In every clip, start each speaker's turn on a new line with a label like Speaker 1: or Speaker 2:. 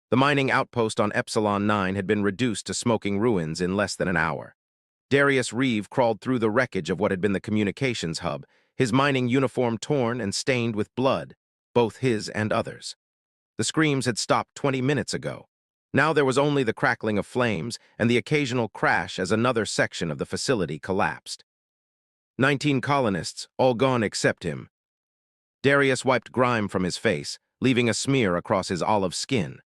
Speaker 1: The mining outpost on Epsilon 9 had been reduced to smoking ruins in less than an hour. Darius Reeve crawled through the wreckage of what had been the communications hub, his mining uniform torn and stained with blood, both his and others. The screams had stopped 20 minutes ago. Now there was only the crackling of flames and the occasional crash as another section of the facility collapsed. 19 colonists, all gone except him. Darius wiped grime from his face, leaving a smear across his olive skin.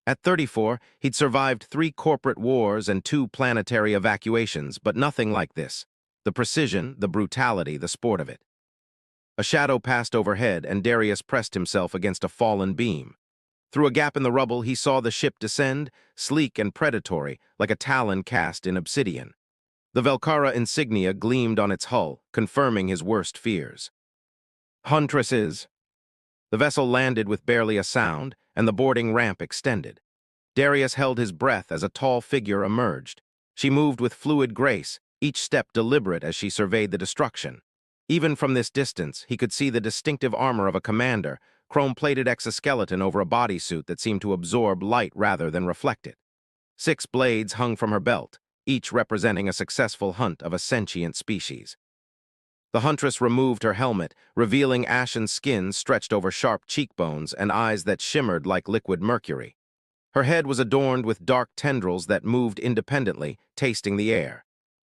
Speaker 1: At 34, he'd survived 3 corporate wars and 2 planetary evacuations, but nothing like this. The precision, the brutality, the sport of it. A shadow passed overhead, and Darius pressed himself against a fallen beam. Through a gap in the rubble, he saw the ship descend, sleek and predatory, like a talon cast in obsidian. The Velcara insignia gleamed on its hull, confirming his worst fears. Huntress is. The vessel landed with barely a sound, and the boarding ramp extended. Darius held his breath as a tall figure emerged. She moved with fluid grace, each step deliberate as she surveyed the destruction. Even from this distance, he could see the distinctive armor of a commander, chrome-plated exoskeleton over a bodysuit that seemed to absorb light rather than reflect it. 6 blades hung from her belt, each representing a successful hunt of a sentient species. The Huntress removed her helmet, revealing ashen skin stretched over sharp cheekbones and eyes that shimmered like liquid mercury. Her head was adorned with dark tendrils that moved independently, tasting the air.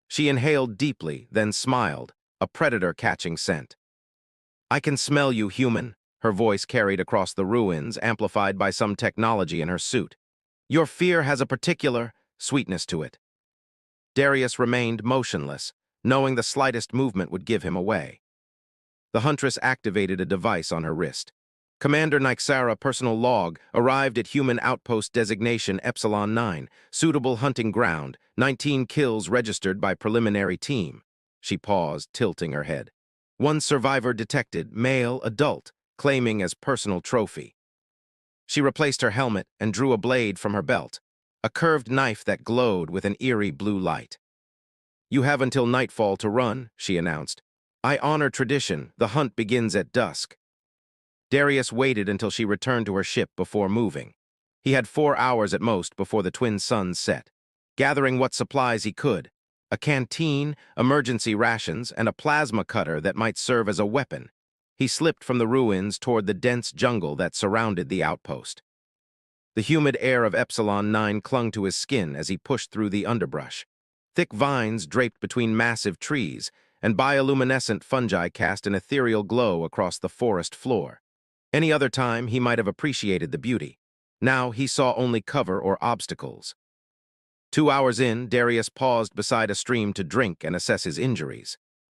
Speaker 1: She inhaled deeply, then smiled, a predator-catching scent. "I can smell you, human," her voice carried across the ruins, amplified by some technology in her suit. "Your fear has a particular sweetness to it." Darius remained motionless, knowing the slightest movement would give him away. The Huntress activated a device on her wrist. "Commander Nyxara personal log arrived at human outpost designation Epsilon 9, suitable hunting ground, 19 kills registered by preliminary team." She paused, tilting her head. "1 survivor detected, male, adult, claiming as personal trophy." She replaced her helmet and drew a blade from her belt, a curved knife that glowed with an eerie blue light. "You have until nightfall to run," she announced. "I honor tradition. The hunt begins at dusk." Darius waited until she returned to her ship before moving. He had 4 hours at most before the twin suns set. Gathering what supplies he could, a canteen, emergency rations, and a plasma cutter that might serve as a weapon, he slipped from the ruins toward the dense jungle that surrounded the outpost. The humid air of Epsilon 9 clung to his skin as he pushed through the underbrush. Thick vines draped between massive trees, and bioluminescent fungi cast an ethereal glow across the forest floor. Any other time, he might have appreciated the beauty. Now he saw only cover or obstacles. 2 hours in, Darius paused beside a stream to drink and assess his injuries.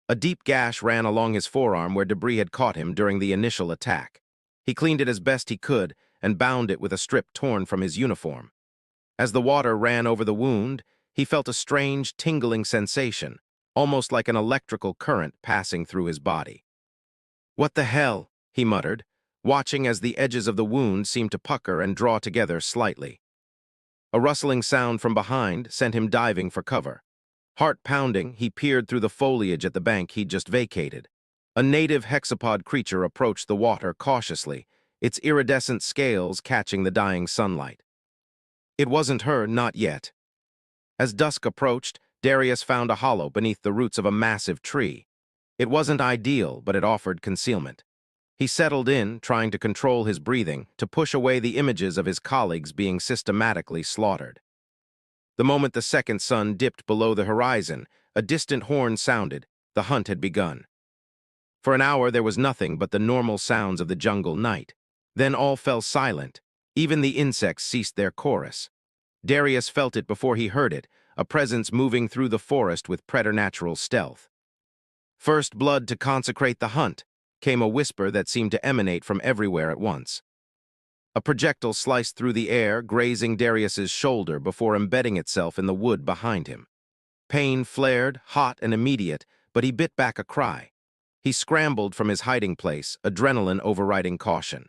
Speaker 1: A deep gash ran along his forearm where debris had caught him during the initial attack. He cleaned it as best he could and bound it with a strip torn from his uniform. As the water ran over the wound, he felt a strange, tingling sensation, almost like an electrical current passing through his body. "What the hell?" he muttered, watching as the edges of the wound seemed to pucker and draw together slightly. A rustling sound from behind sent him diving for cover. Heart pounding, he peered through the foliage at the bank he'd just vacated. A native hexapod creature approached the water cautiously, its iridescent scales catching the dying sunlight. It wasn't her, not yet. As dusk approached, Darius found a hollow beneath the roots of a massive tree. It wasn't ideal, but it offered concealment. He settled in, trying to control his breathing, to push away the images of his colleagues being systematically slaughtered. The moment the second sun dipped below the horizon, a distant horn sounded. The hunt had begun. For an hour there was nothing but the normal sounds of the jungle night. Then all fell silent. Even the insects ceased their chorus. Darius felt it before he heard it, a presence moving through the forest with preternatural stealth. "First blood to consecrate the hunt," came a whisper that seemed to emanate from everywhere at once. A projectile sliced through the air, grazing Darius's shoulder before embedding itself in the wood behind him. Pain flared, hot and immediate, but he bit back a cry. He scrambled from his hiding place, adrenaline overriding caution.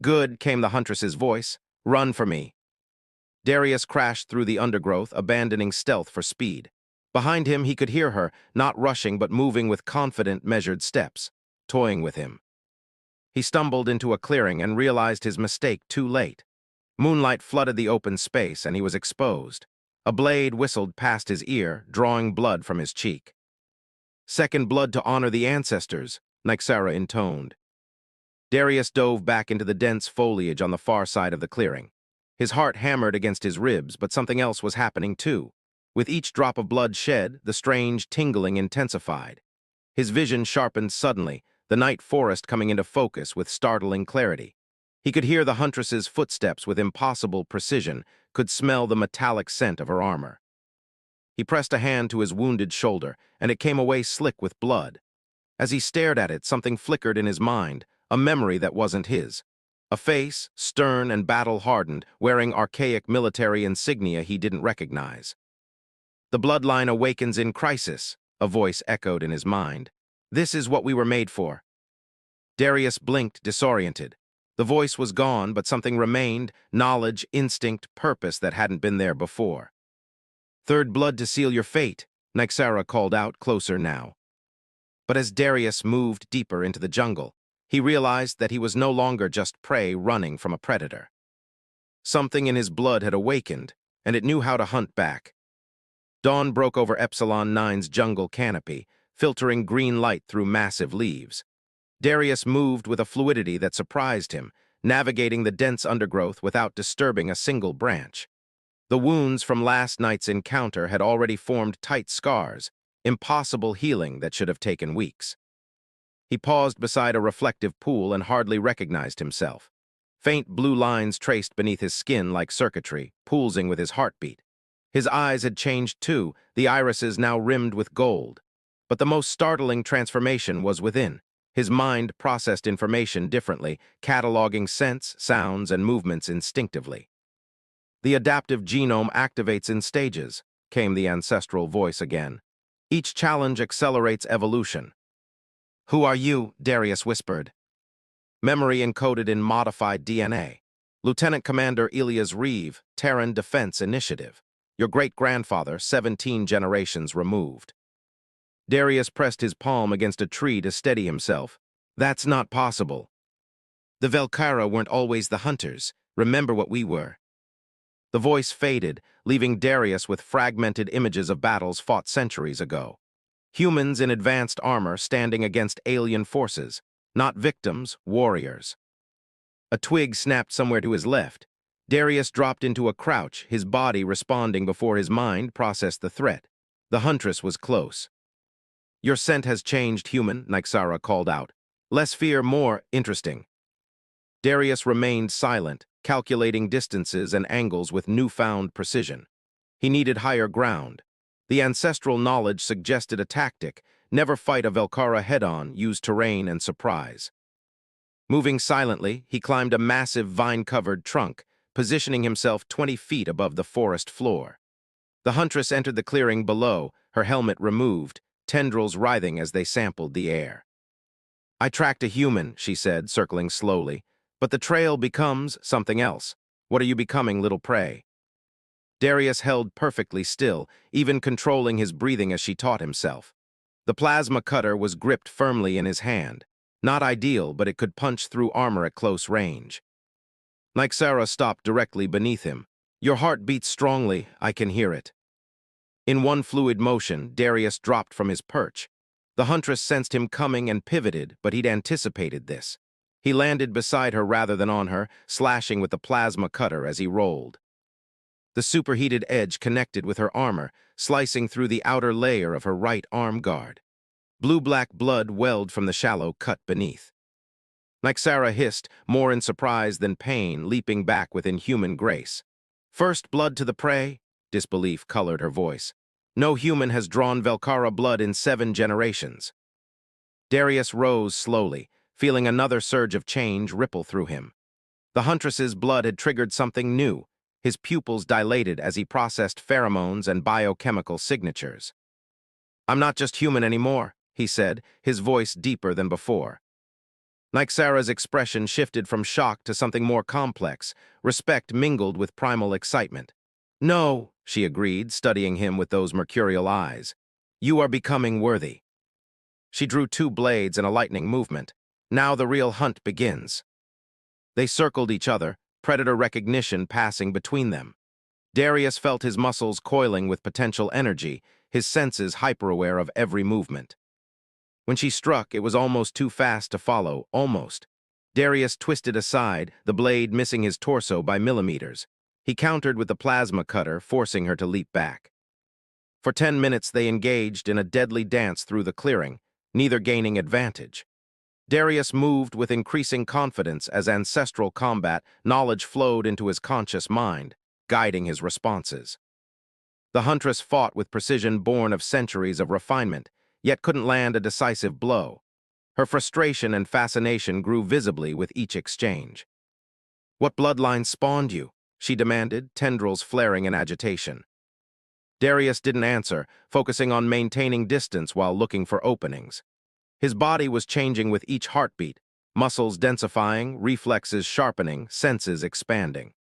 Speaker 1: "Good," came the Huntress's voice. "Run for me." Darius crashed through the undergrowth, abandoning stealth for speed. Behind him, he could hear her, not rushing but moving with confident, measured steps, toying with him. He stumbled into a clearing and realized his mistake too late. Moonlight flooded the open space, and he was exposed. A blade whistled past his ear, drawing blood from his cheek. "Second blood to honor the ancestors," Nyxara intoned. Darius dove back into the dense foliage on the far side of the clearing. His heart hammered against his ribs, but something else was happening too. With each drop of blood shed, the strange tingling intensified. His vision sharpened suddenly, the night forest coming into focus with startling clarity. He could hear the Huntress's footsteps with impossible precision, could smell the metallic scent of her armor. He pressed a hand to his wounded shoulder, and it came away slick with blood. As he stared at it, something flickered in his mind, a memory that wasn't his. A face, stern and battle-hardened, wearing archaic military insignia he didn't recognize. "The bloodline awakens in crisis," a voice echoed in his mind. "This is what we were made for." Darius blinked, disoriented. The voice was gone, but something remained, knowledge, instinct, purpose that hadn't been there before. "Third blood to seal your fate," Nyxara called out, closer now. But as Darius moved deeper into the jungle, he realized that he was no longer just prey running from a predator. Something in his blood had awakened, and it knew how to hunt back. Dawn broke over Epsilon 9's jungle canopy, filtering green light through massive leaves. Darius moved with a fluidity that surprised him, navigating the dense undergrowth without disturbing a single branch. The wounds from last night's encounter had already formed tight scars, impossible healing that should have taken weeks. He paused beside a reflective pool and hardly recognized himself. Faint blue lines traced beneath his skin like circuitry, pulsing with his heartbeat. His eyes had changed too, the irises now rimmed with gold. But the most startling transformation was within. His mind processed information differently, cataloging scents, sounds, and movements instinctively. "The adaptive genome activates in stages," came the ancestral voice again. "Each challenge accelerates evolution." "Who are you?" Darius whispered. Memory encoded in modified DNA. "Lieutenant Commander Elias Reeve, Terran Defense Initiative. Your great-grandfather, 17 generations removed." Darius pressed his palm against a tree to steady himself. "That's not possible." "The Velkara weren't always the hunters. Remember what we were." The voice faded, leaving Darius with fragmented images of battles fought centuries ago. Humans in advanced armor standing against alien forces, not victims, warriors. A twig snapped somewhere to his left. Darius dropped into a crouch, his body responding before his mind processed the threat. The Huntress was close. "Your scent has changed, human," Nyxara called out. "Less fear, more interesting." Darius remained silent, calculating distances and angles with newfound precision. He needed higher ground. The ancestral knowledge suggested a tactic: never fight a Velkara head-on, use terrain and surprise. Moving silently, he climbed a massive vine-covered trunk, positioning himself 20 feet above the forest floor. The Huntress entered the clearing below, her helmet removed, tendrils writhing as they sampled the air. "I tracked a human," she said, circling slowly, "but the trail becomes something else. What are you becoming, little prey?" Darius held perfectly still, even controlling his breathing as she taught himself. The plasma cutter was gripped firmly in his hand. Not ideal, but it could punch through armor at close range. Nyxara stopped directly beneath him. "Your heart beats strongly, I can hear it." In one fluid motion, Darius dropped from his perch. The Huntress sensed him coming and pivoted, but he'd anticipated this. He landed beside her rather than on her, slashing with the plasma cutter as he rolled. The superheated edge connected with her armor, slicing through the outer layer of her right arm guard. Blue-black blood welled from the shallow cut beneath. Nyxara hissed, more in surprise than pain, leaping back with inhuman grace. "First blood to the prey?" Disbelief colored her voice. "No human has drawn Velkara blood in 7 generations." Darius rose slowly, feeling another surge of change ripple through him. The Huntress's blood had triggered something new. His pupils dilated as he processed pheromones and biochemical signatures. "I'm not just human anymore," he said, his voice deeper than before. Nyxara's expression shifted from shock to something more complex, respect mingled with primal excitement. "No," she agreed, studying him with those mercurial eyes. "You are becoming worthy." She drew 2 blades in a lightning movement. "Now the real hunt begins." They circled each other, predator recognition passing between them. Darius felt his muscles coiling with potential energy, his senses hyper-aware of every movement. When she struck, it was almost too fast to follow, almost. Darius twisted aside, the blade missing his torso by millimeters. He countered with the plasma cutter, forcing her to leap back. For 10 minutes they engaged in a deadly dance through the clearing, neither gaining advantage. Darius moved with increasing confidence as ancestral combat knowledge flowed into his conscious mind, guiding his responses. The Huntress fought with precision born of centuries of refinement, yet couldn't land a decisive blow. Her frustration and fascination grew visibly with each exchange. "What bloodline spawned you?" she demanded, tendrils flaring in agitation. Darius didn't answer, focusing on maintaining distance while looking for openings. His body was changing with each heartbeat, muscles densifying, reflexes sharpening, senses expanding.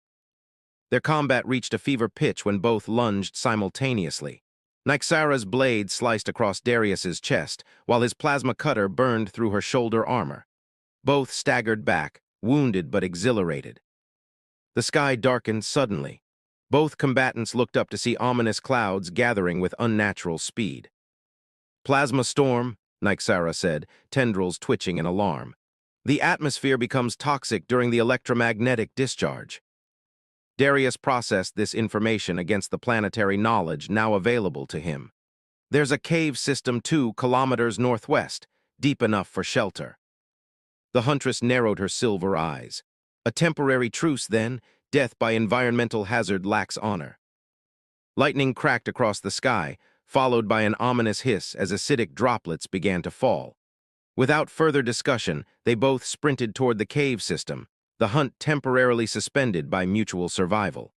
Speaker 1: Their combat reached a fever pitch when both lunged simultaneously. Nyxara's blade sliced across Darius's chest, while his plasma cutter burned through her shoulder armor. Both staggered back, wounded but exhilarated. The sky darkened suddenly. Both combatants looked up to see ominous clouds gathering with unnatural speed. "Plasma storm," Nyxara said, tendrils twitching in alarm. "The atmosphere becomes toxic during the electromagnetic discharge." Darius processed this information against the planetary knowledge now available to him. "There's a cave system 2 kilometers northwest, deep enough for shelter." The Huntress narrowed her silver eyes. "A temporary truce, then. Death by environmental hazard lacks honor." Lightning cracked across the sky, followed by an ominous hiss as acidic droplets began to fall. Without further discussion, they both sprinted toward the cave system, the hunt temporarily suspended by mutual survival.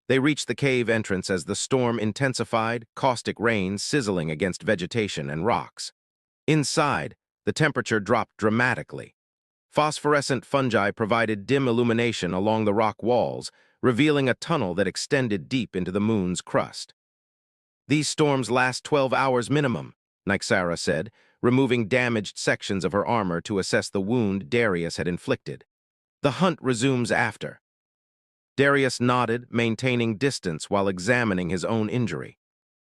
Speaker 1: They reached the cave entrance as the storm intensified, caustic rain sizzling against vegetation and rocks. Inside, the temperature dropped dramatically. Phosphorescent fungi provided dim illumination along the rock walls, revealing a tunnel that extended deep into the moon's crust. "These storms last 12 hours minimum," Nyxara said, removing damaged sections of her armor to assess the wound Darius had inflicted. "The hunt resumes after." Darius nodded, maintaining distance while examining his own injury.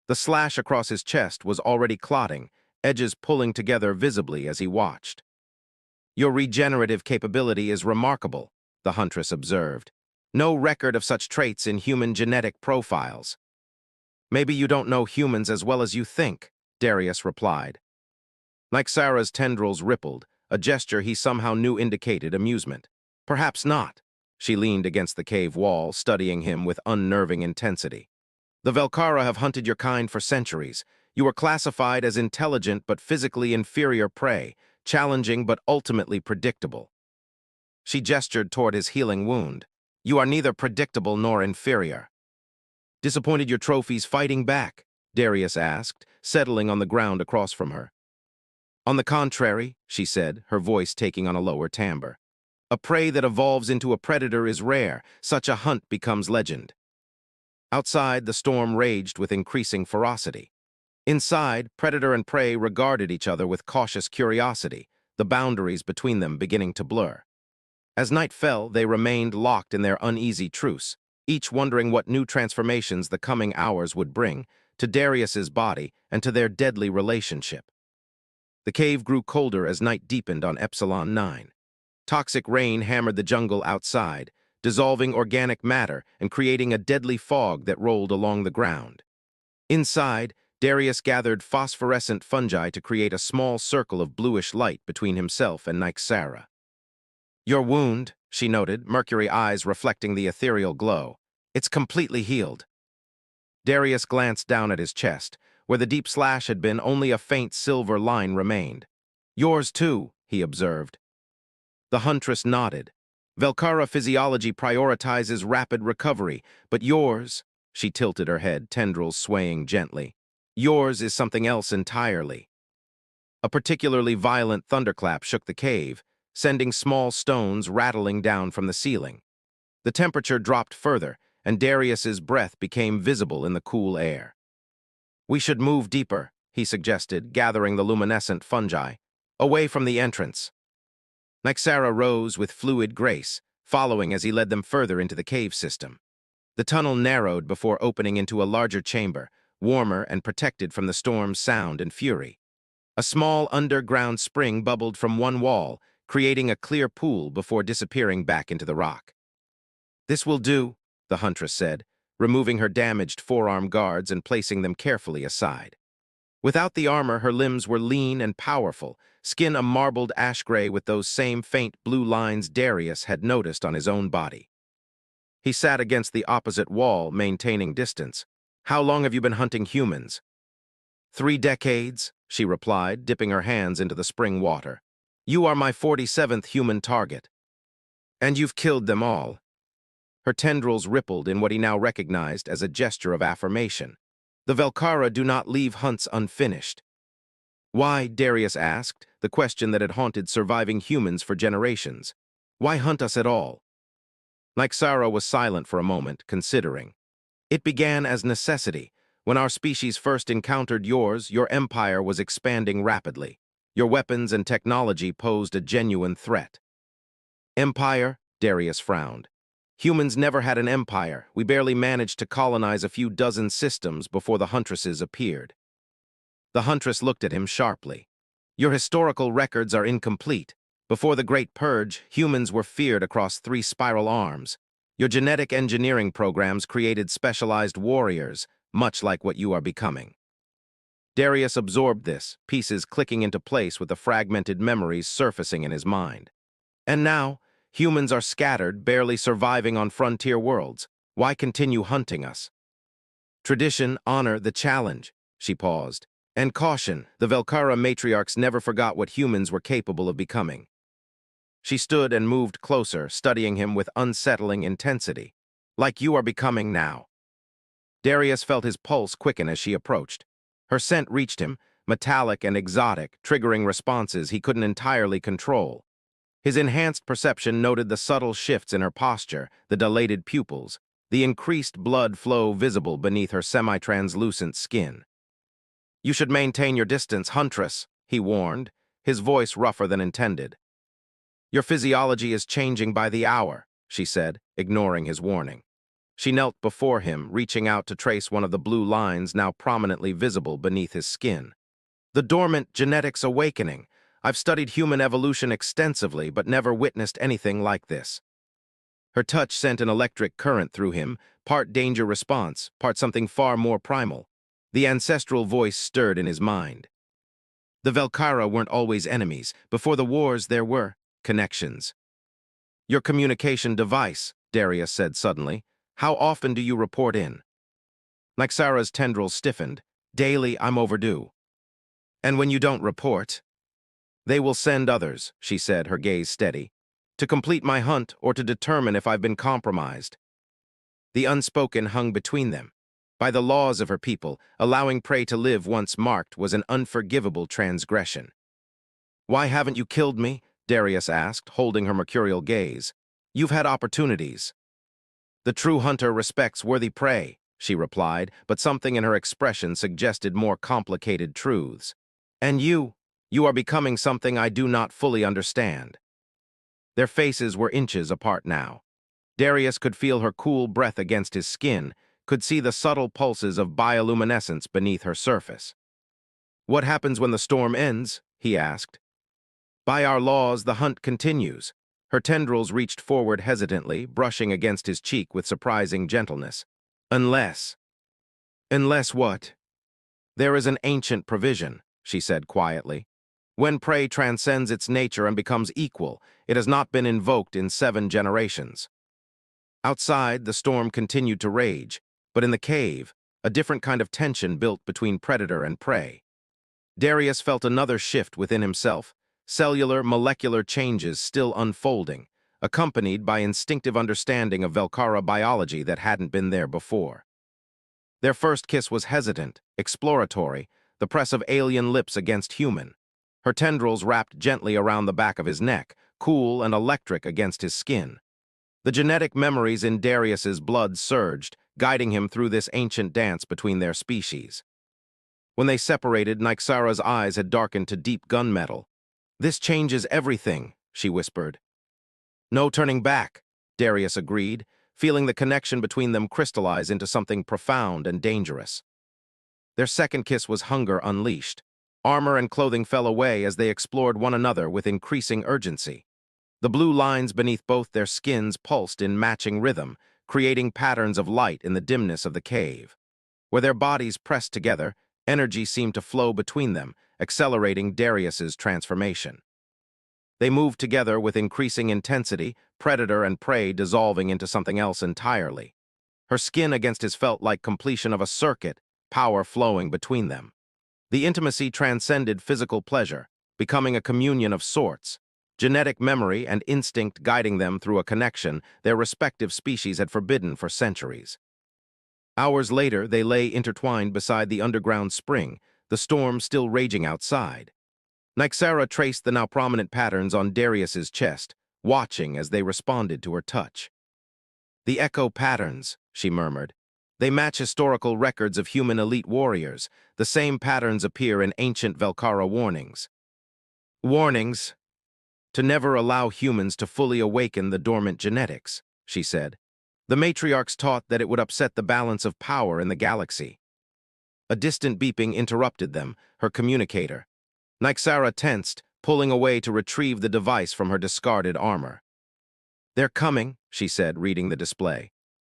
Speaker 1: The slash across his chest was already clotting, edges pulling together visibly as he watched. "Your regenerative capability is remarkable," the Huntress observed. "No record of such traits in human genetic profiles." "Maybe you don't know humans as well as you think," Darius replied. Nyxara's tendrils rippled, a gesture he somehow knew indicated amusement. "Perhaps not." She leaned against the cave wall, studying him with unnerving intensity. "The Velkara have hunted your kind for centuries. You are classified as intelligent but physically inferior prey, challenging but ultimately predictable." She gestured toward his healing wound. "You are neither predictable nor inferior." "Disappointed your trophies fighting back?" Darius asked, settling on the ground across from her. "On the contrary," she said, her voice taking on a lower timbre. "A prey that evolves into a predator is rare. Such a hunt becomes legend." Outside, the storm raged with increasing ferocity. Inside, predator and prey regarded each other with cautious curiosity, the boundaries between them beginning to blur. As night fell, they remained locked in their uneasy truce, each wondering what new transformations the coming hours would bring to Darius's body and to their deadly relationship. The cave grew colder as night deepened on Epsilon 9. Toxic rain hammered the jungle outside, dissolving organic matter and creating a deadly fog that rolled along the ground. Inside, Darius gathered phosphorescent fungi to create a small circle of bluish light between himself and Nyxara. "Your wound," she noted, mercury eyes reflecting the ethereal glow. "It's completely healed." Darius glanced down at his chest. Where the deep slash had been, only a faint silver line remained. "Yours too," he observed. The Huntress nodded. "Velkara physiology prioritizes rapid recovery, but yours," she tilted her head, tendrils swaying gently, "yours is something else entirely." A particularly violent thunderclap shook the cave, sending small stones rattling down from the ceiling. The temperature dropped further, and Darius's breath became visible in the cool air. "We should move deeper," he suggested, gathering the luminescent fungi, "away from the entrance." Nyxara rose with fluid grace, following as he led them further into the cave system. The tunnel narrowed before opening into a larger chamber, warmer and protected from the storm's sound and fury. A small underground spring bubbled from one wall, creating a clear pool before disappearing back into the rock. "This will do," the Huntress said, removing her damaged forearm guards and placing them carefully aside. Without the armor, her limbs were lean and powerful, skin a marbled ash gray with those same faint blue lines Darius had noticed on his own body. He sat against the opposite wall, maintaining distance. "How long have you been hunting humans?" 3 decades, she replied, dipping her hands into the spring water. "You are my 47th human target. And you've killed them all." Her tendrils rippled in what he now recognized as a gesture of affirmation. "The Velkara do not leave hunts unfinished." "Why?" Darius asked, the question that had haunted surviving humans for generations. "Why hunt us at all?" Nyxara was silent for a moment, considering. "It began as necessity. When our species first encountered yours, your empire was expanding rapidly. Your weapons and technology posed a genuine threat." "Empire?" Darius frowned. "Humans never had an empire. We barely managed to colonize a few dozen systems before the Huntresses appeared." The Huntress looked at him sharply. "Your historical records are incomplete. Before the Great Purge, humans were feared across 3 spiral arms. Your genetic engineering programs created specialized warriors, much like what you are becoming." Darius absorbed this, pieces clicking into place with the fragmented memories surfacing in his mind. "And now, humans are scattered, barely surviving on frontier worlds. Why continue hunting us?" "Tradition, honor, the challenge." She paused. "And caution, the Velkara matriarchs never forgot what humans were capable of becoming." She stood and moved closer, studying him with unsettling intensity. "Like you are becoming now." Darius felt his pulse quicken as she approached. Her scent reached him, metallic and exotic, triggering responses he couldn't entirely control. His enhanced perception noted the subtle shifts in her posture, the dilated pupils, the increased blood flow visible beneath her semi-translucent skin. "You should maintain your distance, Huntress," he warned, his voice rougher than intended. "Your physiology is changing by the hour," she said, ignoring his warning. She knelt before him, reaching out to trace one of the blue lines now prominently visible beneath his skin. "The dormant genetics awakening. I've studied human evolution extensively, but never witnessed anything like this." Her touch sent an electric current through him, part danger response, part something far more primal. The ancestral voice stirred in his mind. "The Velkara weren't always enemies. Before the wars, there were connections." "Your communication device," Darius said suddenly. "How often do you report in?" Nyxara's tendrils stiffened. "Daily, I'm overdue." "And when you don't report?" "They will send others," she said, her gaze steady, "to complete my hunt or to determine if I've been compromised." The unspoken hung between them. By the laws of her people, allowing prey to live once marked was an unforgivable transgression. "Why haven't you killed me?" Darius asked, holding her mercurial gaze. "You've had opportunities." "The true hunter respects worthy prey," she replied, but something in her expression suggested more complicated truths. "And you are becoming something I do not fully understand." Their faces were inches apart now. Darius could feel her cool breath against his skin, could see the subtle pulses of bioluminescence beneath her surface. "What happens when the storm ends?" he asked. "By our laws, the hunt continues." Her tendrils reached forward hesitantly, brushing against his cheek with surprising gentleness. "Unless." "Unless what?" "There is an ancient provision," she said quietly. "When prey transcends its nature and becomes equal, it has not been invoked in 7 generations." Outside, the storm continued to rage, but in the cave, a different kind of tension built between predator and prey. Darius felt another shift within himself, cellular, molecular changes still unfolding, accompanied by instinctive understanding of Velkara biology that hadn't been there before. Their first kiss was hesitant, exploratory, the press of alien lips against human. Her tendrils wrapped gently around the back of his neck, cool and electric against his skin. The genetic memories in Darius's blood surged, guiding him through this ancient dance between their species. When they separated, Nyxara's eyes had darkened to deep gunmetal. "This changes everything," she whispered. "No turning back." Darius agreed, feeling the connection between them crystallize into something profound and dangerous. Their second kiss was hunger unleashed. Armor and clothing fell away as they explored one another with increasing urgency. The blue lines beneath both their skins pulsed in matching rhythm, creating patterns of light in the dimness of the cave. Where their bodies pressed together, energy seemed to flow between them, accelerating Darius's transformation. They moved together with increasing intensity, predator and prey dissolving into something else entirely. Her skin against his felt like completion of a circuit, power flowing between them. The intimacy transcended physical pleasure, becoming a communion of sorts, genetic memory and instinct guiding them through a connection their respective species had forbidden for centuries. Hours later, they lay intertwined beside the underground spring, the storm still raging outside. Nyxara traced the now prominent patterns on Darius's chest, watching as they responded to her touch. "The echo patterns," she murmured. "They match historical records of human elite warriors. The same patterns appear in ancient Velkara warnings. Warnings to never allow humans to fully awaken the dormant genetics," she said. "The matriarchs taught that it would upset the balance of power in the galaxy." A distant beeping interrupted them, her communicator. Nyxara tensed, pulling away to retrieve the device from her discarded armor. "They're coming," she said, reading the display.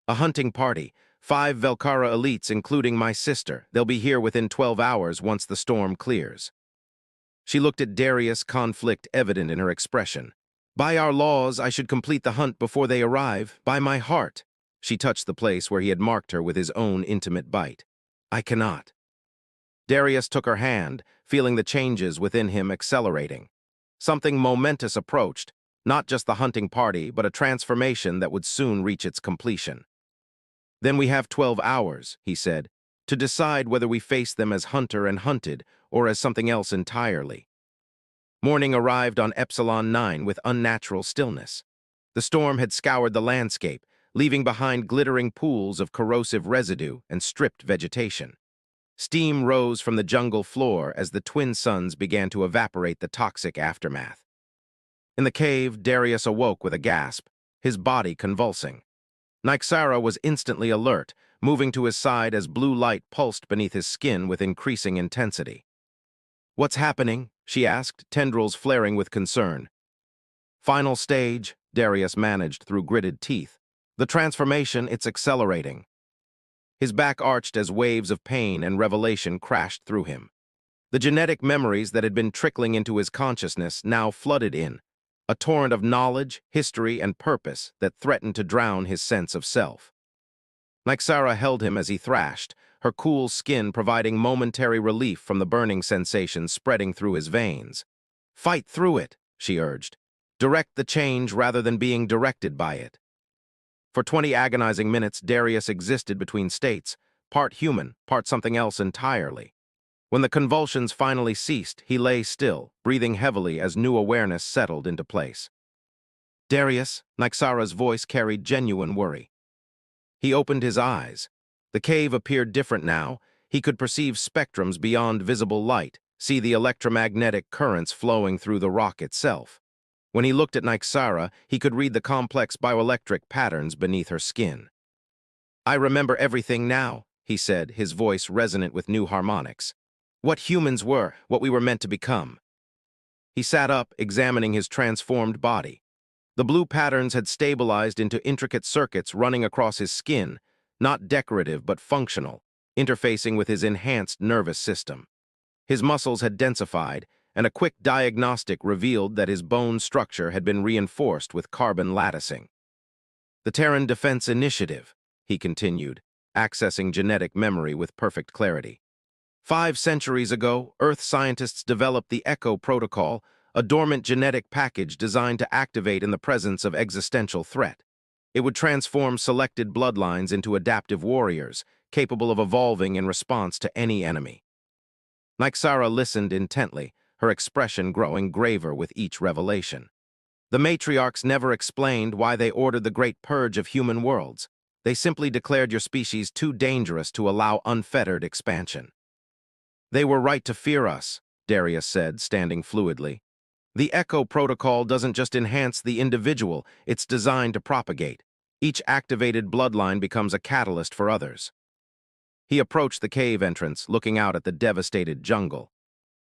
Speaker 1: "A hunting party. 5 Velkara elites, including my sister. They'll be here within 12 hours once the storm clears." She looked at Darius, conflict evident in her expression. "By our laws, I should complete the hunt before they arrive. By my heart." She touched the place where he had marked her with his own intimate bite. "I cannot." Darius took her hand, feeling the changes within him accelerating. Something momentous approached, not just the hunting party, but a transformation that would soon reach its completion. "Then we have 12 hours," he said, "to decide whether we face them as hunter and hunted, or as something else entirely." Morning arrived on Epsilon 9 with unnatural stillness. The storm had scoured the landscape, leaving behind glittering pools of corrosive residue and stripped vegetation. Steam rose from the jungle floor as the twin suns began to evaporate the toxic aftermath. In the cave, Darius awoke with a gasp, his body convulsing. Nyxara was instantly alert, moving to his side as blue light pulsed beneath his skin with increasing intensity. "What's happening?" she asked, tendrils flaring with concern. "Final stage," Darius managed through gritted teeth. "The transformation, it's accelerating." His back arched as waves of pain and revelation crashed through him. The genetic memories that had been trickling into his consciousness now flooded in, a torrent of knowledge, history, and purpose that threatened to drown his sense of self. Nyxara held him as he thrashed, her cool skin providing momentary relief from the burning sensation spreading through his veins. "Fight through it," she urged. "Direct the change rather than being directed by it." For 20 agonizing minutes, Darius existed between states, part human, part something else entirely. When the convulsions finally ceased, he lay still, breathing heavily as new awareness settled into place. "Darius," Nyxara's voice carried genuine worry. He opened his eyes. The cave appeared different now. He could perceive spectrums beyond visible light, see the electromagnetic currents flowing through the rock itself. When he looked at Nyxara, he could read the complex bioelectric patterns beneath her skin. "I remember everything now," he said, his voice resonant with new harmonics. "What humans were, what we were meant to become." He sat up, examining his transformed body. The blue patterns had stabilized into intricate circuits running across his skin, not decorative but functional, interfacing with his enhanced nervous system. His muscles had densified, and a quick diagnostic revealed that his bone structure had been reinforced with carbon latticing. "The Terran Defense Initiative," he continued, accessing genetic memory with perfect clarity. 5 centuries ago, Earth scientists developed the ECHO protocol, a dormant genetic package designed to activate in the presence of existential threat. It would transform selected bloodlines into adaptive warriors, capable of evolving in response to any enemy. Nyxara listened intently, her expression growing graver with each revelation. "The matriarchs never explained why they ordered the great purge of human worlds. They simply declared your species too dangerous to allow unfettered expansion." "They were right to fear us," Darius said, standing fluidly. The Echo Protocol doesn't just enhance the individual, it's designed to propagate. Each activated bloodline becomes a catalyst for others. He approached the cave entrance, looking out at the devastated jungle.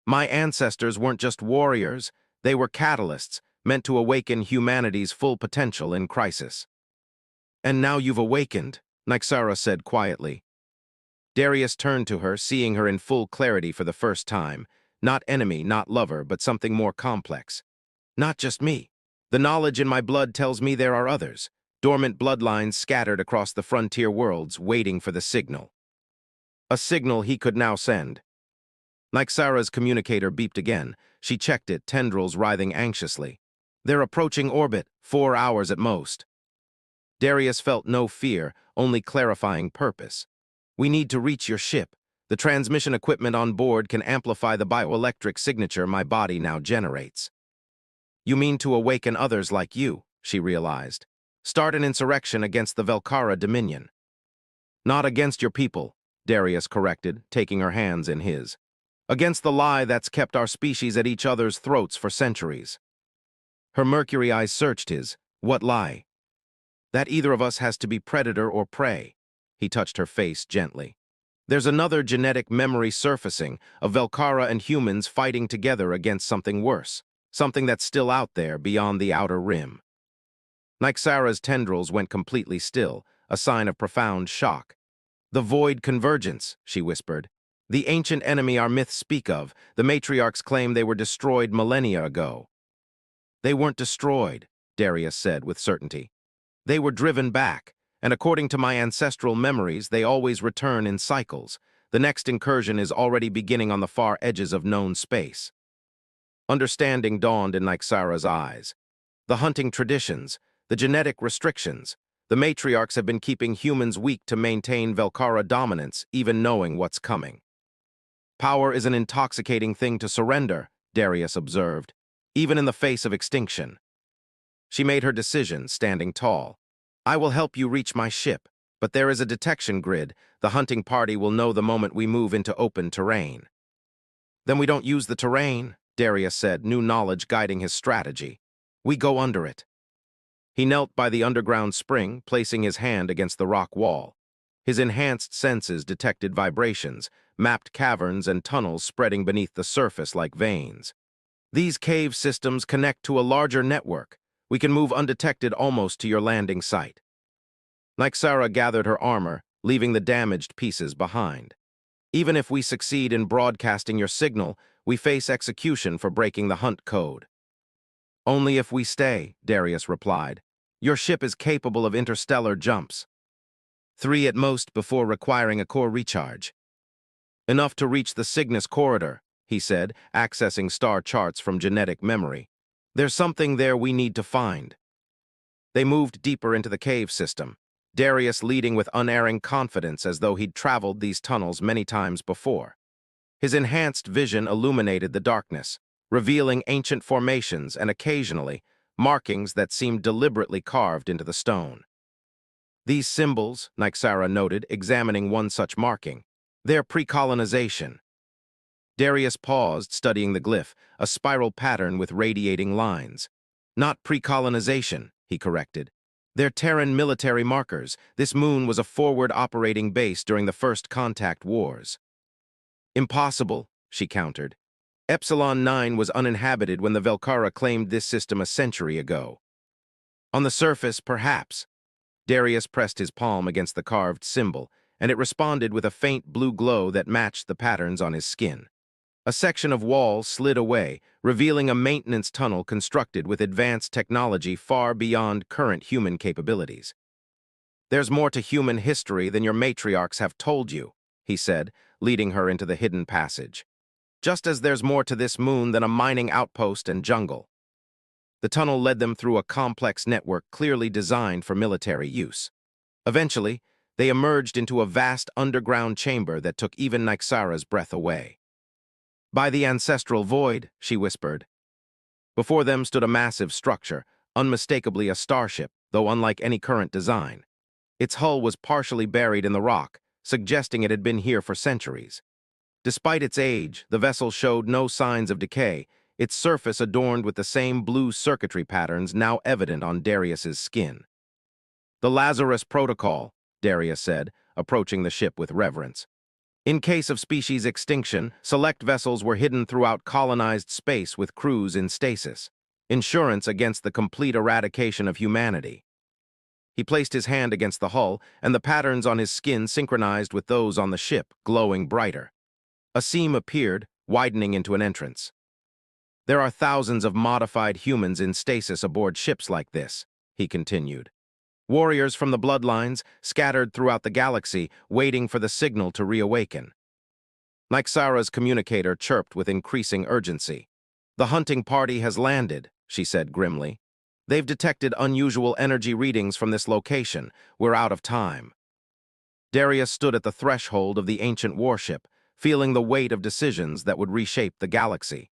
Speaker 1: My ancestors weren't just warriors, they were catalysts, meant to awaken humanity's full potential in crisis. And now you've awakened, Nyxara said quietly. Darius turned to her, seeing her in full clarity for the first time. Not enemy, not lover, but something more complex. Not just me. The knowledge in my blood tells me there are others, dormant bloodlines scattered across the frontier worlds, waiting for the signal. A signal he could now send. Nyxara's communicator beeped again. She checked it, tendrils writhing anxiously. They're approaching orbit, 4 hours at most. Darius felt no fear, only clarifying purpose. We need to reach your ship. The transmission equipment on board can amplify the bioelectric signature my body now generates. You mean to awaken others like you, she realized. Start an insurrection against the Velkara Dominion. Not against your people, Darius corrected, taking her hands in his. Against the lie that's kept our species at each other's throats for centuries. Her mercury eyes searched his. What lie? That either of us has to be predator or prey. He touched her face gently. There's another genetic memory surfacing, of Velkara and humans fighting together against something worse, something that's still out there beyond the outer rim. Nyxara's tendrils went completely still, a sign of profound shock. The void convergence, she whispered. The ancient enemy our myths speak of, the matriarchs claim they were destroyed millennia ago. They weren't destroyed, Darius said with certainty. They were driven back. And according to my ancestral memories, they always return in cycles. The next incursion is already beginning on the far edges of known space. Understanding dawned in Nyxara's eyes. The hunting traditions, the genetic restrictions, the matriarchs have been keeping humans weak to maintain Velkara dominance, even knowing what's coming. Power is an intoxicating thing to surrender, Darius observed, even in the face of extinction. She made her decision, standing tall. I will help you reach my ship, but there is a detection grid. The hunting party will know the moment we move into open terrain. Then we don't use the terrain, Darius said, new knowledge guiding his strategy. We go under it. He knelt by the underground spring, placing his hand against the rock wall. His enhanced senses detected vibrations, mapped caverns and tunnels spreading beneath the surface like veins. These cave systems connect to a larger network. We can move undetected almost to your landing site. Nyxara gathered her armor, leaving the damaged pieces behind. Even if we succeed in broadcasting your signal, we face execution for breaking the hunt code. Only if we stay, Darius replied. Your ship is capable of interstellar jumps. 3 at most before requiring a core recharge. Enough to reach the Cygnus corridor, he said, accessing star charts from genetic memory. There's something there we need to find. They moved deeper into the cave system, Darius leading with unerring confidence as though he'd traveled these tunnels many times before. His enhanced vision illuminated the darkness, revealing ancient formations and occasionally markings that seemed deliberately carved into the stone. These symbols, Nyxara noted, examining one such marking, they're pre-colonization. Darius paused, studying the glyph, a spiral pattern with radiating lines. Not pre-colonization, he corrected. They're Terran military markers. This moon was a forward operating base during the First Contact Wars. Impossible, she countered. Epsilon 9 was uninhabited when the Velkara claimed this system a century ago. On the surface, perhaps. Darius pressed his palm against the carved symbol, and it responded with a faint blue glow that matched the patterns on his skin. A section of wall slid away, revealing a maintenance tunnel constructed with advanced technology far beyond current human capabilities. There's more to human history than your matriarchs have told you, he said, leading her into the hidden passage. Just as there's more to this moon than a mining outpost and jungle. The tunnel led them through a complex network clearly designed for military use. Eventually, they emerged into a vast underground chamber that took even Nyxara's breath away. By the ancestral void, she whispered. Before them stood a massive structure, unmistakably a starship, though unlike any current design. Its hull was partially buried in the rock, suggesting it had been here for centuries. Despite its age, the vessel showed no signs of decay, its surface adorned with the same blue circuitry patterns now evident on Darius's skin. "The Lazarus Protocol," Darius said, approaching the ship with reverence. "In case of species extinction, select vessels were hidden throughout colonized space with crews in stasis. Insurance against the complete eradication of humanity." He placed his hand against the hull, and the patterns on his skin synchronized with those on the ship, glowing brighter. A seam appeared, widening into an entrance. "There are thousands of modified humans in stasis aboard ships like this," he continued. "Warriors from the Bloodlines, scattered throughout the galaxy, waiting for the signal to reawaken." Nyxara's communicator chirped with increasing urgency. "The hunting party has landed," she said grimly. "They've detected unusual energy readings from this location. We're out of time." Darius stood at the threshold of the ancient warship, feeling the weight of decisions that would reshape the galaxy.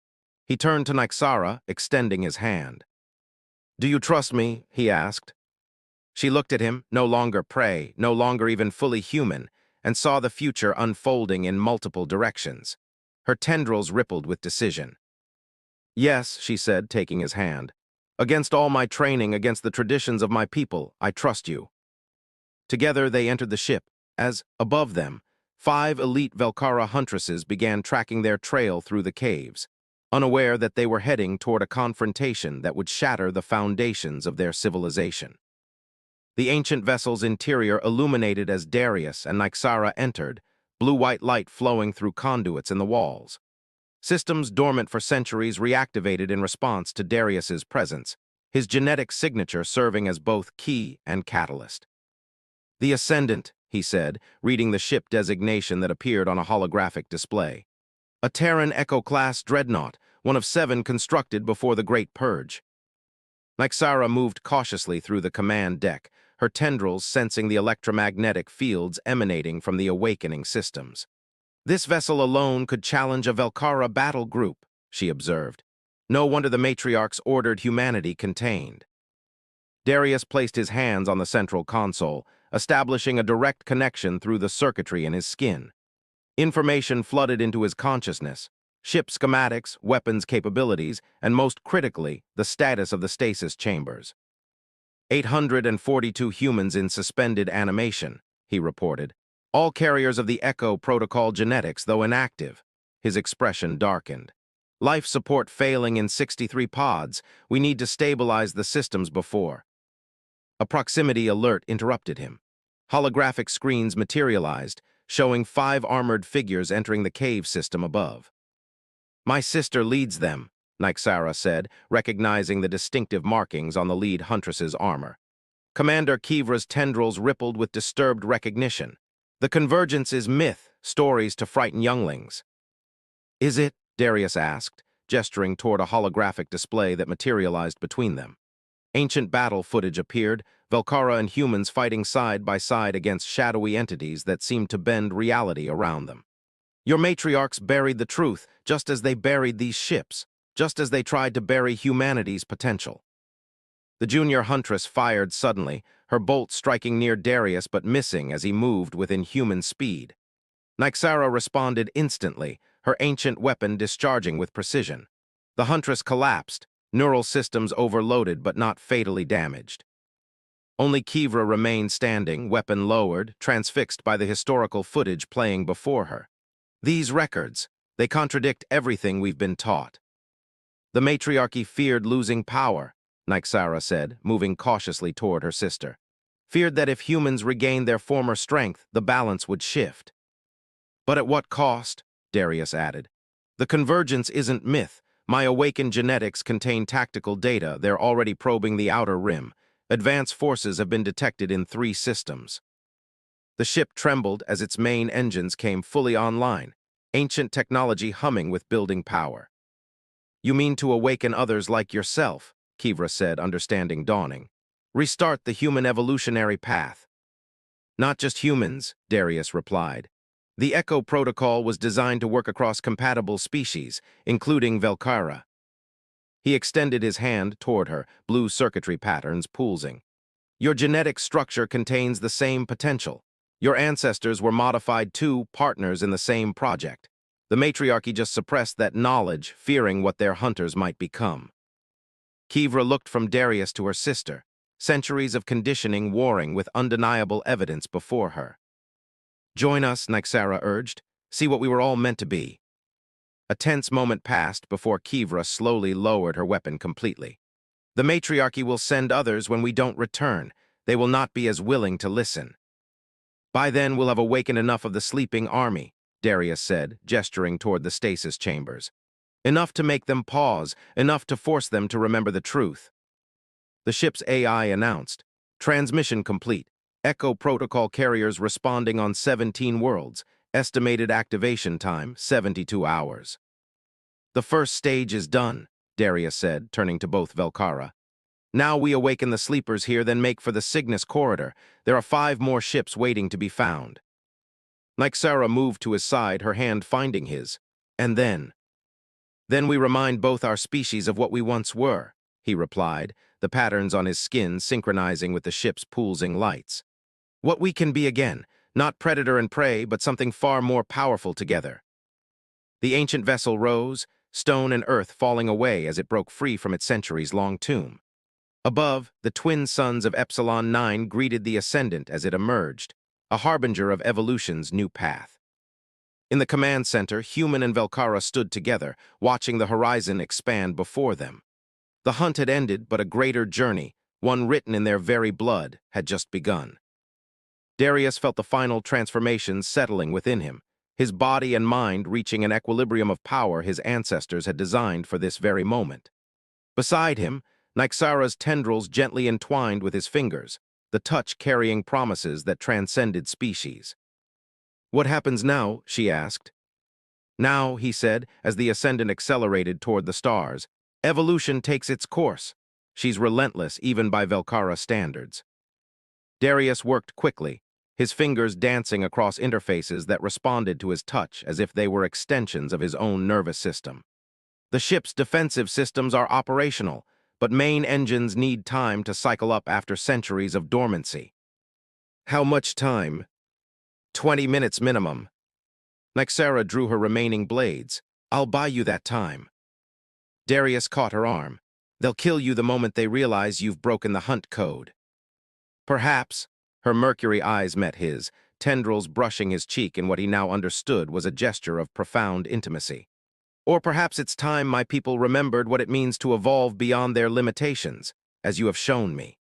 Speaker 1: He turned to Nyxara, extending his hand. "Do you trust me?" he asked. She looked at him, no longer prey, no longer even fully human, and saw the future unfolding in multiple directions. Her tendrils rippled with decision. "Yes," she said, taking his hand. "Against all my training, against the traditions of my people, I trust you." Together they entered the ship, as, above them, 5 elite Velkara Huntresses began tracking their trail through the caves, unaware that they were heading toward a confrontation that would shatter the foundations of their civilization. The ancient vessel's interior illuminated as Darius and Nyxara entered, blue-white light flowing through conduits in the walls. Systems dormant for centuries reactivated in response to Darius's presence, his genetic signature serving as both key and catalyst. "The Ascendant," he said, reading the ship designation that appeared on a holographic display. "A Terran Echo-class dreadnought, one of 7 constructed before the Great Purge." Nyxara moved cautiously through the command deck, her tendrils sensing the electromagnetic fields emanating from the awakening systems. "This vessel alone could challenge a Velkara battle group," she observed. "No wonder the matriarchs ordered humanity contained." Darius placed his hands on the central console, establishing a direct connection through the circuitry in his skin. Information flooded into his consciousness: ship schematics, weapons capabilities, and most critically, the status of the stasis chambers. 842 humans in suspended animation, he reported. All carriers of the Echo Protocol genetics, though inactive. His expression darkened. "Life support failing in 63 pods. We need to stabilize the systems before." A proximity alert interrupted him. Holographic screens materialized, showing 5 armored figures entering the cave system above. "My sister leads them," Nyxara said, recognizing the distinctive markings on the lead Huntress's armor. Commander Kivra's tendrils rippled with disturbed recognition. "The convergence is myth, stories to frighten younglings." "Is it?" Darius asked, gesturing toward a holographic display that materialized between them. Ancient battle footage appeared, Velkara and humans fighting side by side against shadowy entities that seemed to bend reality around them. "Your matriarchs buried the truth, just as they buried these ships, just as they tried to bury humanity's potential." The junior Huntress fired suddenly, her bolt striking near Darius but missing as he moved within human speed. Nyxara responded instantly, her ancient weapon discharging with precision. The Huntress collapsed, neural systems overloaded but not fatally damaged. Only Kivra remained standing, weapon lowered, transfixed by the historical footage playing before her. "These records, they contradict everything we've been taught." "The matriarchy feared losing power," Nyxara said, moving cautiously toward her sister. "Feared that if humans regained their former strength, the balance would shift." "But at what cost?" Darius added. "The convergence isn't myth. My awakened genetics contain tactical data. They're already probing the outer rim. Advanced forces have been detected in 3 systems." The ship trembled as its main engines came fully online, ancient technology humming with building power. "You mean to awaken others like yourself," Kivra said, understanding dawning. "Restart the human evolutionary path." "Not just humans," Darius replied. "The Echo Protocol was designed to work across compatible species, including Velkara." He extended his hand toward her, blue circuitry patterns pulsing. "Your genetic structure contains the same potential. Your ancestors were modified too, partners in the same project. The matriarchy just suppressed that knowledge, fearing what their hunters might become. Kivra looked from Darius to her sister, centuries of conditioning warring with undeniable evidence before her. "Join us," Nyxara urged. "See what we were all meant to be." A tense moment passed before Kivra slowly lowered her weapon completely. "The matriarchy will send others when we don't return. They will not be as willing to listen. By then we'll have awakened enough of the sleeping army," Darius said, gesturing toward the stasis chambers. "Enough to make them pause, enough to force them to remember the truth." The ship's AI announced, "Transmission complete. Echo protocol carriers responding on 17 worlds. Estimated activation time, 72 hours. "The first stage is done," Darius said, turning to both Velkara. "Now we awaken the sleepers here, then make for the Cygnus corridor. There are 5 more ships waiting to be found." Nyxara moved to his side, her hand finding his. "And then we remind both our species of what we once were," he replied, the patterns on his skin synchronizing with the ship's pulsing lights. "What we can be again, not predator and prey, but something far more powerful together." The ancient vessel rose, stone and earth falling away as it broke free from its centuries-long tomb. Above, the twin suns of Epsilon 9 greeted the ascendant as it emerged, a harbinger of evolution's new path. In the command center, Human and Velkara stood together, watching the horizon expand before them. The hunt had ended, but a greater journey, one written in their very blood, had just begun. Darius felt the final transformations settling within him, his body and mind reaching an equilibrium of power his ancestors had designed for this very moment. Beside him, Nyxara's tendrils gently entwined with his fingers, the touch carrying promises that transcended species. "What happens now?" she asked. "Now," he said, as the ascendant accelerated toward the stars, "evolution takes its course. She's relentless even by Velkara standards." Darius worked quickly, his fingers dancing across interfaces that responded to his touch as if they were extensions of his own nervous system. "The ship's defensive systems are operational, but main engines need time to cycle up after centuries of dormancy." "How much time?" 20 minutes minimum." Nyxara drew her remaining blades. "I'll buy you that time." Darius caught her arm. "They'll kill you the moment they realize you've broken the hunt code." "Perhaps." Her mercury eyes met his, tendrils brushing his cheek in what he now understood was a gesture of profound intimacy. "Or perhaps it's time my people remembered what it means to evolve beyond their limitations, as you have shown me."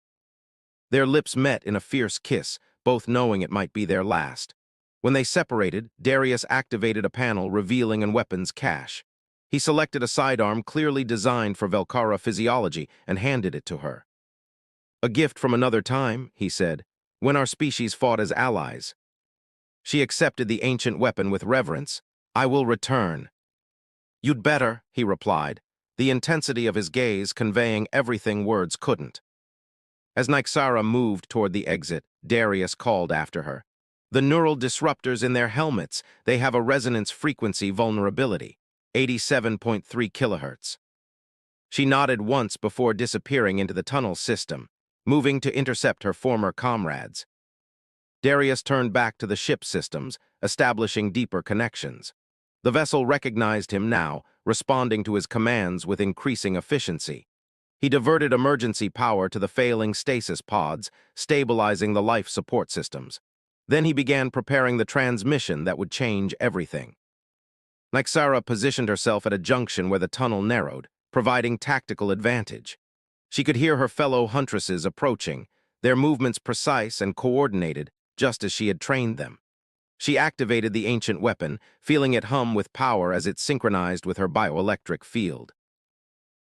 Speaker 1: Their lips met in a fierce kiss, both knowing it might be their last. When they separated, Darius activated a panel revealing an weapons cache. He selected a sidearm clearly designed for Velkara physiology and handed it to her. "A gift from another time," he said, "when our species fought as allies." She accepted the ancient weapon with reverence. "I will return." "You'd better," he replied, the intensity of his gaze conveying everything words couldn't. As Nyxara moved toward the exit, Darius called after her. "The neural disruptors in their helmets, they have a resonance frequency vulnerability, 87.3 kilohertz." She nodded once before disappearing into the tunnel system, moving to intercept her former comrades. Darius turned back to the ship systems, establishing deeper connections. The vessel recognized him now, responding to his commands with increasing efficiency. He diverted emergency power to the failing stasis pods, stabilizing the life support systems. Then he began preparing the transmission that would change everything. Nyxara positioned herself at a junction where the tunnel narrowed, providing tactical advantage. She could hear her fellow Huntresses approaching, their movements precise and coordinated, just as she had trained them. She activated the ancient weapon, feeling it hum with power as it synchronized with her bioelectric field.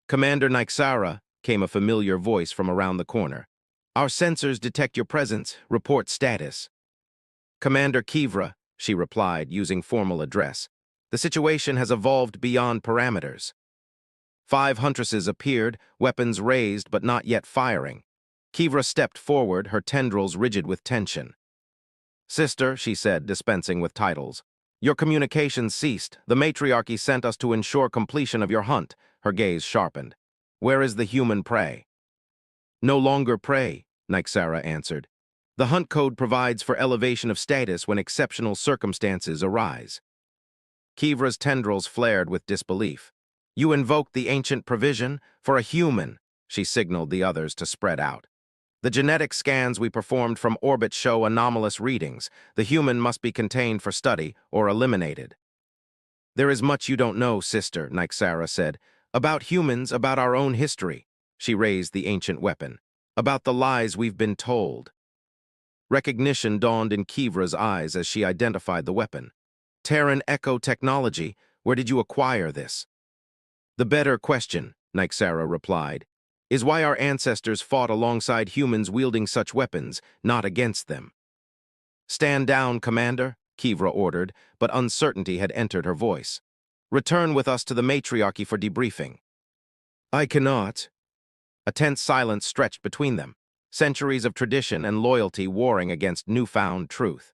Speaker 1: "Commander Nyxara," came a familiar voice from around the corner. "Our sensors detect your presence. Report status." "Commander Kivra," she replied, using formal address. "The situation has evolved beyond parameters." 5 Huntresses appeared, weapons raised but not yet firing. Kivra stepped forward, her tendrils rigid with tension. "Sister," she said, dispensing with titles, "your communications ceased. The matriarchy sent us to ensure completion of your hunt." Her gaze sharpened. "Where is the human prey?" "No longer prey," Nyxara answered. "The hunt code provides for elevation of status when exceptional circumstances arise." Kivra's tendrils flared with disbelief. You invoked the ancient provision for a human, she signaled the others to spread out. The genetic scans we performed from orbit show anomalous readings. The human must be contained for study or eliminated. There is much you don't know, sister, Nyxara said. About humans, about our own history. She raised the ancient weapon. About the lies we've been told. Recognition dawned in Kivra's eyes as she identified the weapon. Terran Echo technology, where did you acquire this? The better question, Nyxara replied, is why our ancestors fought alongside humans wielding such weapons, not against them. Stand down, Commander, Kivra ordered, but uncertainty had entered her voice. Return with us to the matriarchy for debriefing. I cannot. A tense silence stretched between them, centuries of tradition and loyalty warring against newfound truth.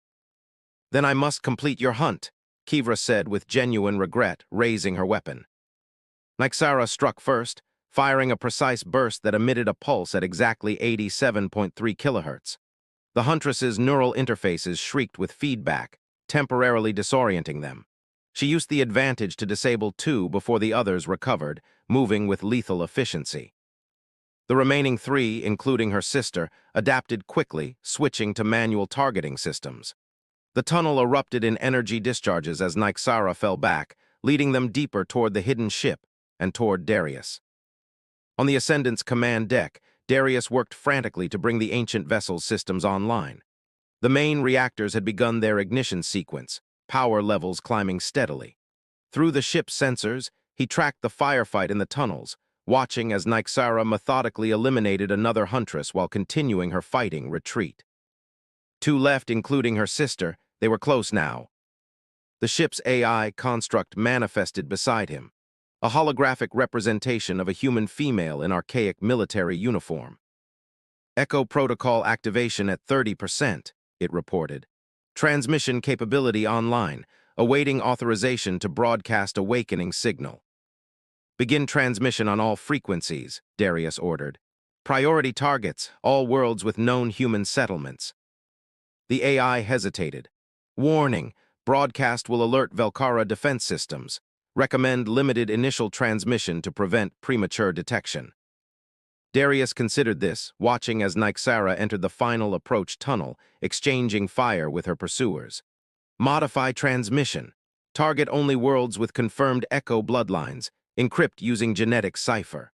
Speaker 1: Then I must complete your hunt, Kivra said with genuine regret, raising her weapon. Nyxara struck first, firing a precise burst that emitted a pulse at exactly 87.3 kilohertz. The Huntress's neural interfaces shrieked with feedback, temporarily disorienting them. She used the advantage to disable two before the others recovered, moving with lethal efficiency. The remaining three, including her sister, adapted quickly, switching to manual targeting systems. The tunnel erupted in energy discharges as Nyxara fell back, leading them deeper toward the hidden ship and toward Darius. On the Ascendant's command deck, Darius worked frantically to bring the ancient vessel's systems online. The main reactors had begun their ignition sequence, power levels climbing steadily. Through the ship's sensors, he tracked the firefight in the tunnels, watching as Nyxara methodically eliminated another Huntress while continuing her fighting retreat. Two left, including her sister. They were close now. The ship's AI construct manifested beside him, a holographic representation of a human female in archaic military uniform. Echo protocol activation at 30%, it reported. Transmission capability online, awaiting authorization to broadcast awakening signal. Begin transmission on all frequencies, Darius ordered. Priority targets, all worlds with known human settlements. The AI hesitated. Warning, broadcast will alert Velkara defense systems. Recommend limited initial transmission to prevent premature detection. Darius considered this, watching as Nyxara entered the final approach tunnel, exchanging fire with her pursuers. Modify transmission. Target only worlds with confirmed Echo bloodlines. Encrypt using genetic cipher.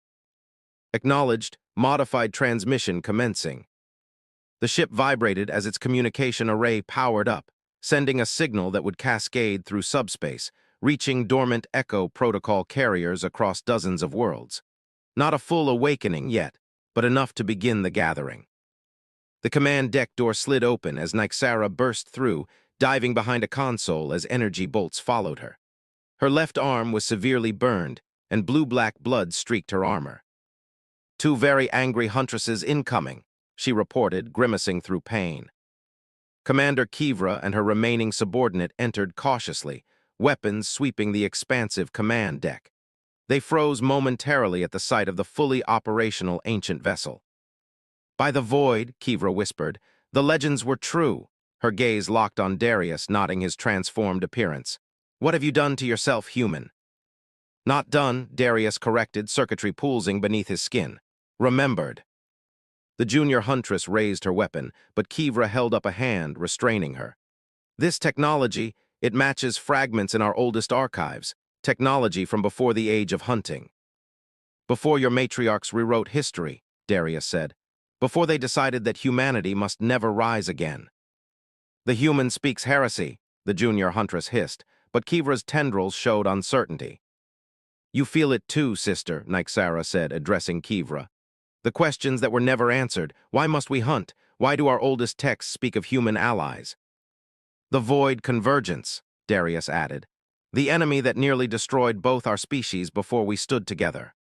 Speaker 1: Acknowledged, modified transmission commencing. The ship vibrated as its communication array powered up, sending a signal that would cascade through subspace, reaching dormant Echo protocol carriers across dozens of worlds. Not a full awakening yet, but enough to begin the gathering. The command deck door slid open as Nyxara burst through, diving behind a console as energy bolts followed her. Her left arm was severely burned, and blue-black blood streaked her armor. Two very angry Huntresses incoming, she reported, grimacing through pain. Commander Kivra and her remaining subordinate entered cautiously, weapons sweeping the expansive command deck. They froze momentarily at the sight of the fully operational ancient vessel. By the void, Kivra whispered, the legends were true. Her gaze locked on Darius, nodding his transformed appearance. What have you done to yourself, human? Not done, Darius corrected, circuitry pulsing beneath his skin. Remembered. The junior Huntress raised her weapon, but Kivra held up a hand, restraining her. This technology, it matches fragments in our oldest archives, technology from before the age of hunting. Before your matriarchs rewrote history, Darius said. Before they decided that humanity must never rise again. The human speaks heresy, the junior Huntress hissed, but Kivra's tendrils showed uncertainty. You feel it too, sister, Nyxara said, addressing Kivra. The questions that were never answered. Why must we hunt? Why do our oldest texts speak of human allies? The void convergence, Darius added. The enemy that nearly destroyed both our species before we stood together.